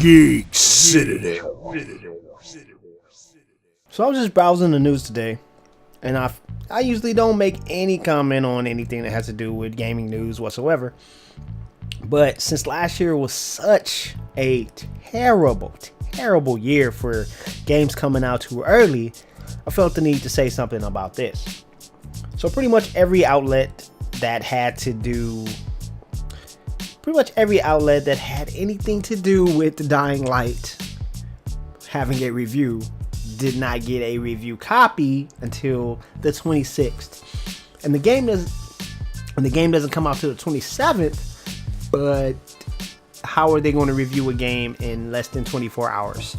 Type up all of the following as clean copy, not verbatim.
Geek Citadel. So I was just browsing the news today, and I usually don't make any comment on anything that has to do with gaming news whatsoever. But since last year was such a terrible year for games coming out too early, I felt the need to say something about this. So pretty much every outlet that had anything to do with the Dying Light having a review did not get a review copy until the 26th. And the game doesn't come out till the 27th, but how are they going to review a game in less than 24 hours?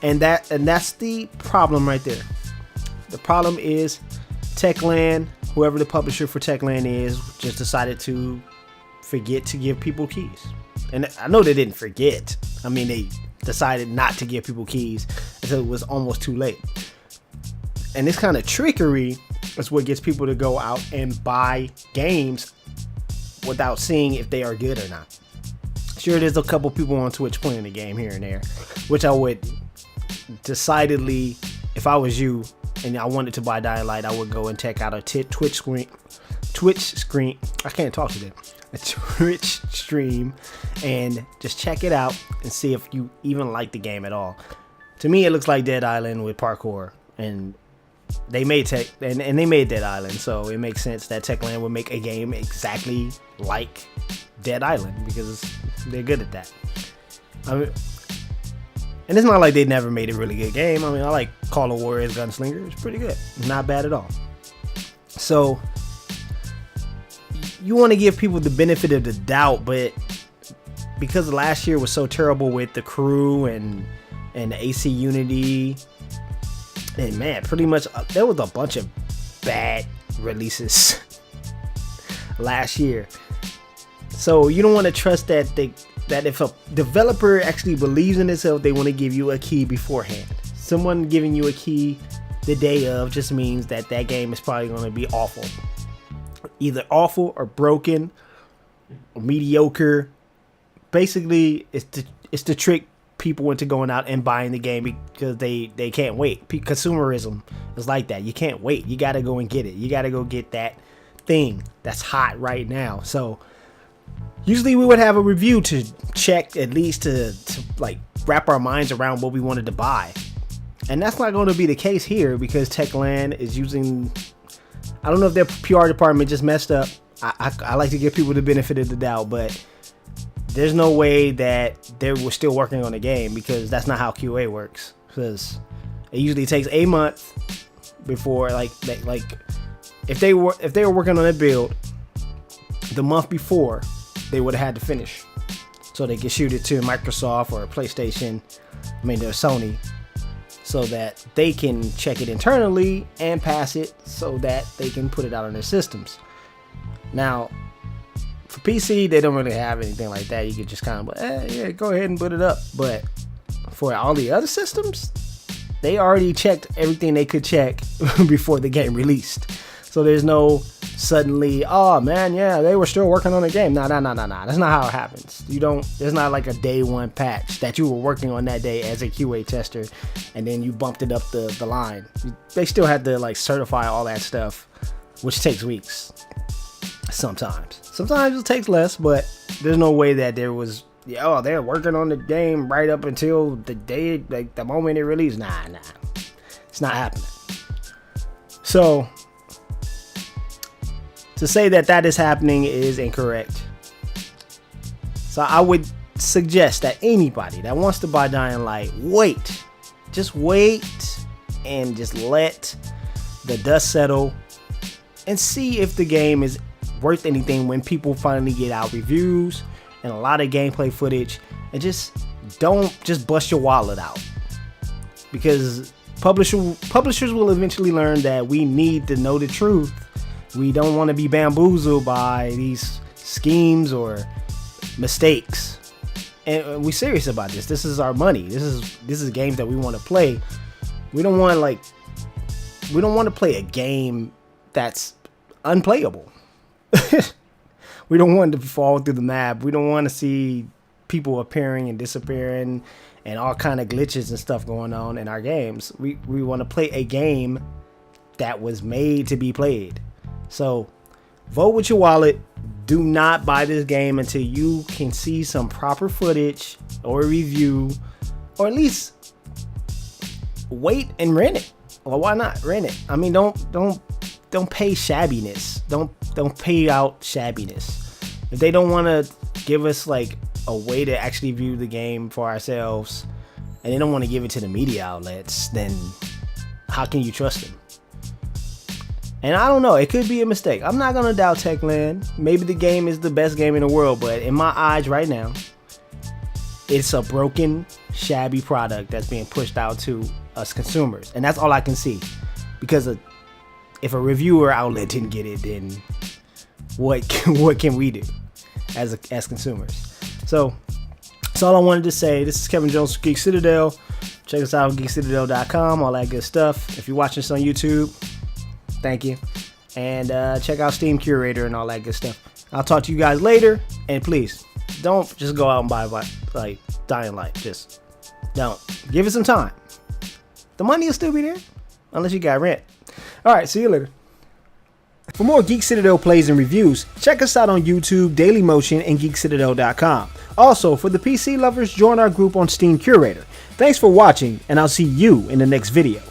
And that's the problem right there. The problem is Techland, whoever the publisher for Techland is, just decided to forget to give people keys. And I know they didn't forget. I mean, they decided not to give people keys until it was almost too late. And this kind of trickery is what gets people to go out and buy games without seeing if they are good or not. Sure, there's a couple people on Twitch playing the game here and there, which I would decidedly, if I was you and I wanted to buy Dying Light, I would go and check out a Twitch screen. I can't talk today. A Twitch stream and just check it out and see if you even like the game at all. To me, it looks like Dead Island with parkour, and they made Dead Island, so it makes sense that Techland would make a game exactly like Dead Island because they're good at that. I mean, and it's not like they never made a really good game. I mean, I like Call of Warriors Gunslinger. It's pretty good. Not bad at all. So you want to give people the benefit of the doubt, but because last year was so terrible with the crew and the AC Unity, and man, pretty much there was a bunch of bad releases last year. So you don't want to trust that if a developer actually believes in itself, they want to give you a key beforehand. Someone giving you a key the day of just means that game is probably going to be awful. Either awful or broken or mediocre. Basically, it's to trick people into going out and buying the game because they can't wait. Consumerism is like that. You can't wait. You got to go and get it. You got to go get that thing that's hot right now. So usually we would have a review to check, at least to like wrap our minds around what we wanted to buy. And that's not going to be the case here because Techland is using, I don't know if their PR department just messed up. I like to give people the benefit of the doubt, but there's no way that they were still working on the game because that's not how QA works. Because it usually takes a month before, like if they were working on a build the month before, they would have had to finish, so they could shoot it to Microsoft or PlayStation. I mean, there's Sony, so that they can check it internally and pass it so that they can put it out on their systems. Now, for PC, they don't really have anything like that. You could just kind of, go ahead and put it up. But for all the other systems, they already checked everything they could check before the game released. So there's no suddenly, oh man, yeah, they were still working on the game. No. That's not how it happens. There's not like a day one patch that you were working on that day as a QA tester and then you bumped it up the line. They still had to like certify all that stuff, which takes weeks. Sometimes it takes less, but there's no way that there was, they're working on the game right up until the day, like the moment it released. Nah. It's not happening. So to say that is happening is incorrect. So I would suggest that anybody that wants to buy Dying Light, just wait and just let the dust settle and see if the game is worth anything when people finally get out reviews and a lot of gameplay footage, and just don't bust your wallet out, because publishers will eventually learn that we need to know the truth. We don't want to be bamboozled by these schemes or mistakes, and we're serious about this. This is our money. This is games that we want to play. We don't want to play a game that's unplayable. We don't want to fall through the map. We don't want to see people appearing and disappearing and all kind of glitches and stuff going on in our games. We want to play a game that was made to be played. So vote with your wallet. Do not buy this game until you can see some proper footage or a review, or at least wait and rent it. Well, why not rent it? I mean, don't pay shabbiness. Don't pay out shabbiness. If they don't want to give us like a way to actually view the game for ourselves, and they don't want to give it to the media outlets, then how can you trust them? And I don't know, it could be a mistake. I'm not gonna doubt Techland. Maybe the game is the best game in the world, but in my eyes right now, it's a broken, shabby product that's being pushed out to us consumers, and that's all I can see. Because if a reviewer outlet didn't get it, then what can we do as consumers? So that's all I wanted to say. This is Kevin Jones from Geek Citadel. Check us out on geekcitadel.com, all that good stuff. If you're watching this on YouTube, thank you. And check out Steam Curator and all that good stuff. I'll talk to you guys later. And please, don't just go out and buy like Dying Light. Just don't. Give it some time. The money will still be there, unless you got rent. All right, see you later. For more Geek Citadel plays and reviews, check us out on YouTube, Dailymotion, and geekcitadel.com. Also, for the PC lovers, join our group on Steam Curator. Thanks for watching, and I'll see you in the next video.